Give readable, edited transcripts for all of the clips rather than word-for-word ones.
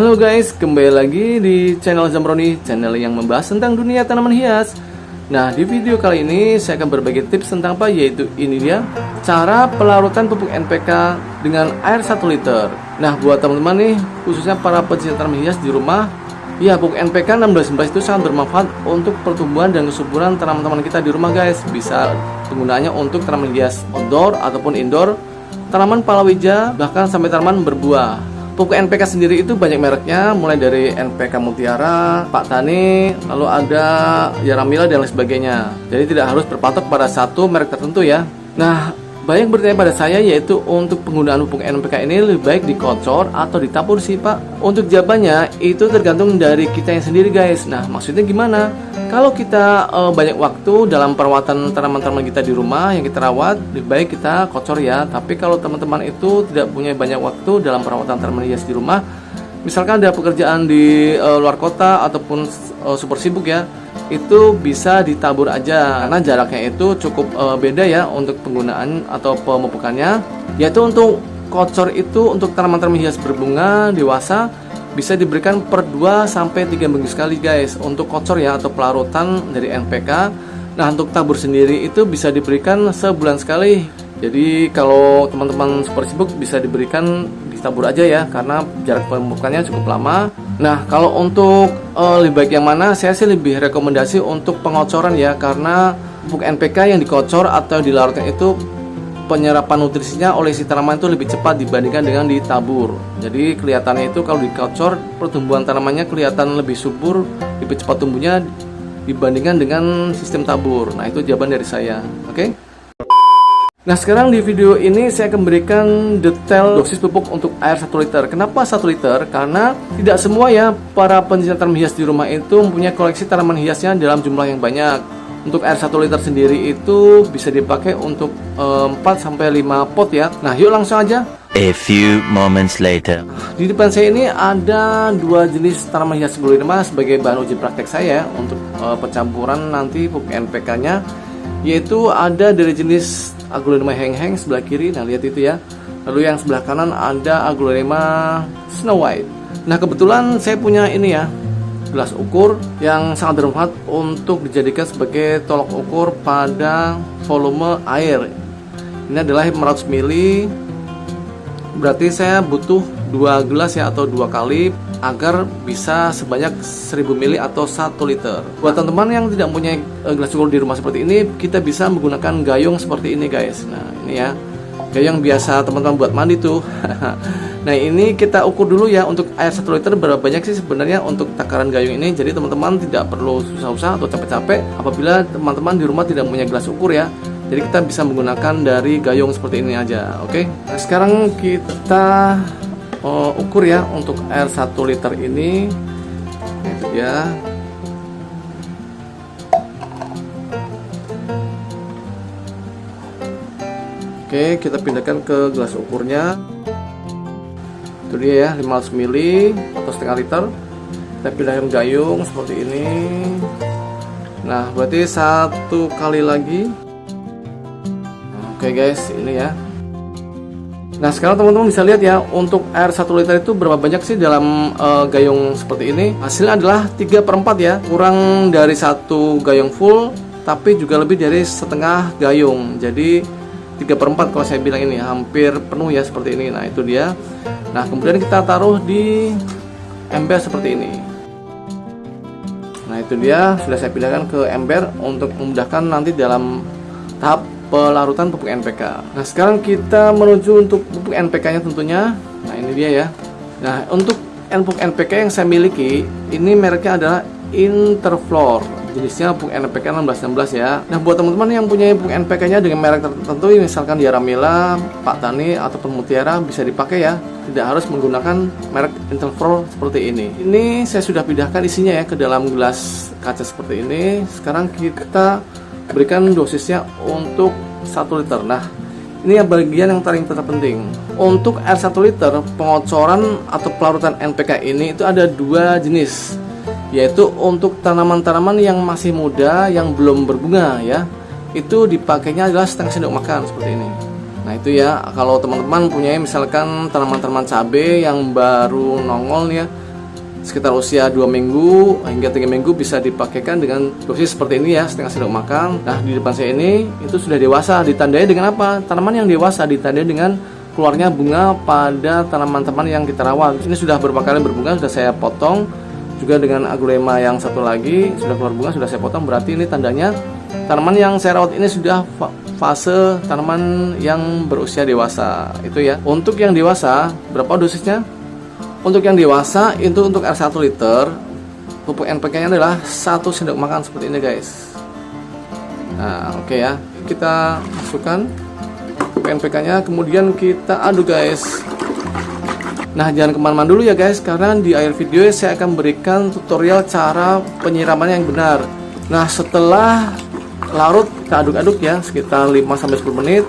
Halo guys, kembali lagi di channel Zamroni, channel yang membahas tentang dunia tanaman hias. Nah, di video kali ini saya akan berbagi tips tentang apa, yaitu ini dia cara pelarutan pupuk NPK dengan air 1 liter. Nah, buat teman-teman nih, khususnya para pecinta tanaman hias di rumah, ya pupuk NPK 1619 itu sangat bermanfaat untuk pertumbuhan dan kesuburan tanaman-tanaman kita di rumah guys. Bisa penggunaannya untuk tanaman hias outdoor ataupun indoor, tanaman palawija, bahkan sampai tanaman berbuah. Pupuk NPK sendiri itu banyak mereknya, mulai dari NPK Mutiara, Pak Tani, lalu ada Yaramila dan lain sebagainya. Jadi tidak harus berpatok pada satu merek tertentu ya. Nah, banyak bertanya pada saya, yaitu untuk penggunaan pupuk NPK ini lebih baik dikocor atau ditabur sih Pak? Untuk jawabannya itu tergantung dari kita yang sendiri guys. Nah, maksudnya gimana? Kalau kita banyak waktu dalam perawatan tanaman-tanaman kita di rumah yang kita rawat, lebih baik kita kocor ya. Tapi kalau teman-teman itu tidak punya banyak waktu dalam perawatan tanaman hias di rumah, misalkan ada pekerjaan di luar kota ataupun super sibuk ya, itu bisa ditabur aja karena jaraknya itu cukup beda ya untuk penggunaan atau pemupukannya. Yaitu untuk kocor itu untuk tanaman-tanaman hias berbunga dewasa bisa diberikan per 2-3 minggu sekali guys untuk kocor ya atau pelarutan dari NPK. Nah, untuk tabur sendiri itu bisa diberikan sebulan sekali. Jadi kalau teman-teman super sibuk bisa diberikan ditabur aja ya karena jarak pemupukannya cukup lama. Nah, kalau untuk lebih baik yang mana, saya sih lebih rekomendasi untuk pengocoran ya, karena pupuk NPK yang dikocor atau dilarutkan itu penyerapan nutrisinya oleh si tanaman itu lebih cepat dibandingkan dengan ditabur. Jadi kelihatannya itu kalau dikocor pertumbuhan tanamannya kelihatan lebih subur, lebih cepat tumbuhnya dibandingkan dengan sistem tabur. Nah, itu jawaban dari saya. Oke? Nah, sekarang di video ini saya akan berikan detail dosis pupuk untuk air 1 liter. Kenapa 1 liter? Karena tidak semua ya para pencinta tanaman hias di rumah itu mempunyai koleksi tanaman hiasnya dalam jumlah yang banyak. Untuk air 1 liter sendiri itu bisa dipakai untuk 4-5 pot ya. Nah, yuk langsung aja. A few moments later. Di depan saya ini ada 2 jenis tanaman hias aglaonema sebagai bahan uji praktek saya untuk pencampuran nanti pupuk NPK-nya, yaitu ada dari jenis aglaonema heng-heng sebelah kiri. Nah, lihat itu ya. Lalu yang sebelah kanan ada aglaonema Snow White. Nah, kebetulan saya punya ini ya, gelas ukur yang sangat bermanfaat untuk dijadikan sebagai tolok ukur pada volume air. Ini adalah 500 ml. Berarti saya butuh 2 gelas ya, atau 2 kali agar bisa sebanyak 1000 ml atau 1 liter. Buat teman-teman yang tidak punya gelas ukur di rumah seperti ini, kita bisa menggunakan gayung seperti ini guys. Nah, ini ya, gayung biasa teman-teman buat mandi tuh. Nah, ini kita ukur dulu ya untuk air 1 liter berapa banyak sih sebenarnya untuk takaran gayung ini. Jadi teman-teman tidak perlu susah-susah atau capek-capek apabila teman-teman di rumah tidak punya gelas ukur ya. Jadi kita bisa menggunakan dari gayung seperti ini aja. Oke. Nah, sekarang kita ukur ya untuk air 1 liter ini. Itu dia. Oke, kita pindahkan ke gelas ukurnya. Itu dia ya, 500 ml atau setengah liter. Kita pindahkan gayung seperti ini. Nah, berarti 1 kali lagi. Oke guys, ini ya. Nah, sekarang teman-teman bisa lihat ya, untuk air 1 liter itu berapa banyak sih dalam gayung seperti ini. Hasilnya adalah 3/4 ya, kurang dari 1 gayung full, tapi juga lebih dari setengah gayung. Jadi 3/4 kalau saya bilang ini hampir penuh ya seperti ini. Nah, itu dia. Nah, kemudian kita taruh di ember seperti ini. Nah, itu dia, sudah saya pindahkan ke ember untuk memudahkan nanti dalam tahap pelarutan pupuk NPK. Nah, sekarang kita menuju untuk pupuk NPK-nya tentunya. Nah, ini dia ya. Nah, untuk pupuk NPK yang saya miliki, ini mereknya adalah Interflor. Jenisnya pupuk NPK 1616 ya. Nah, buat teman-teman yang punya pupuk NPK-nya dengan merek tertentu, misalkan Yaramila, Pak Tani ataupun Mutiara, bisa dipakai ya. Tidak harus menggunakan merek Interflor seperti ini. Ini saya sudah pindahkan isinya ya ke dalam gelas kaca seperti ini. Sekarang kita berikan dosisnya untuk 1 liter. Nah, ini bagian yang paling terpenting. Untuk air 1 liter, pengocoran atau pelarutan NPK ini itu ada 2 jenis, yaitu untuk tanaman-tanaman yang masih muda yang belum berbunga ya, itu dipakainya adalah setengah sendok makan seperti ini. Nah, itu ya, kalau teman-teman punya misalkan tanaman-tanaman cabai yang baru nongol ya, sekitar usia 2 minggu hingga 3 minggu bisa dipakaikan dengan dosis seperti ini ya, setengah sendok makan. Nah, di depan saya ini itu sudah dewasa, ditandai dengan apa? Tanaman yang dewasa ditandai dengan keluarnya bunga pada tanaman-tanaman yang kita rawat. Ini sudah beberapa kali berbunga, sudah saya potong. Juga dengan aglonema yang satu lagi sudah keluar bunga, sudah saya potong. Berarti ini tandanya tanaman yang saya rawat ini sudah fase tanaman yang berusia dewasa. Itu ya. Untuk yang dewasa, berapa dosisnya? Untuk yang dewasa itu untuk air 1 liter, pupuk NPK nya adalah 1 sendok makan seperti ini guys. Nah oke ya, kita masukkan pupuk NPK nya, kemudian kita aduk guys. Nah jangan kemana-mana dulu ya guys, karena di akhir video saya akan berikan tutorial cara penyiraman yang benar. Nah setelah larut kita aduk-aduk ya, sekitar 5-10 menit.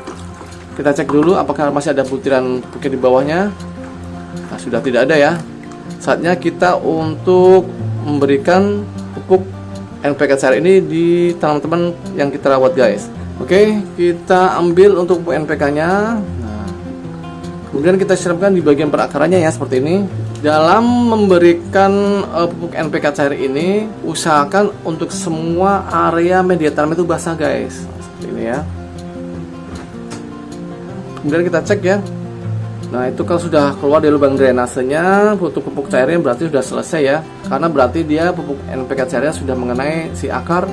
Kita cek dulu apakah masih ada butiran pupuk di bawahnya. Nah, sudah tidak ada ya. Saatnya kita untuk memberikan pupuk NPK cair ini di tanaman-tanaman yang kita rawat guys. Oke, kita ambil untuk pupuk NPK-nya. Nah, kemudian kita siramkan di bagian perakarannya ya seperti ini. Dalam memberikan pupuk NPK cair ini, usahakan untuk semua area media tanam itu basah guys. Nah, seperti ini ya. Kemudian kita cek ya. Nah itu kalau sudah keluar dari lubang drainasenya, untuk pupuk cairnya berarti sudah selesai ya. Karena berarti dia pupuk NPK cairnya sudah mengenai si akar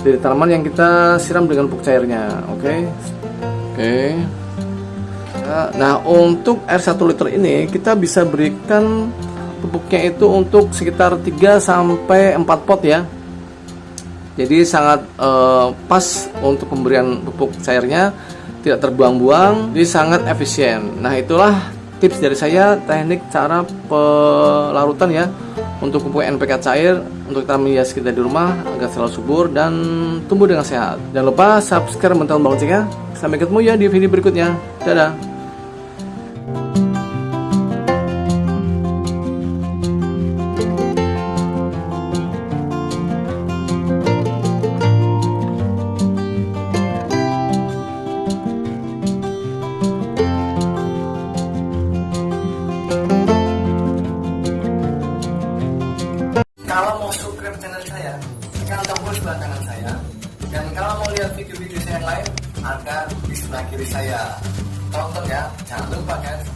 dari tanaman yang kita siram dengan pupuk cairnya. Oke. Nah untuk air 1 liter ini kita bisa berikan pupuknya itu untuk sekitar 3-4 pot ya. Jadi sangat pas untuk pemberian pupuk cairnya, tidak terbuang-buang, jadi sangat efisien. Nah itulah tips dari saya, teknik cara pelarutan ya untuk pupuk NPK cair untuk tanaman hias kita di rumah agar selalu subur dan tumbuh dengan sehat. Jangan lupa subscribe dan tekan loncengnya. Sampai ketemu ya di video berikutnya. Dadah. Kalau mau subscribe channel saya, tekan tombol sebelah kanan saya. Dan kalau mau lihat video-video saya yang lain, ada di sebelah kiri saya. Tonton ya, jangan lupa guys.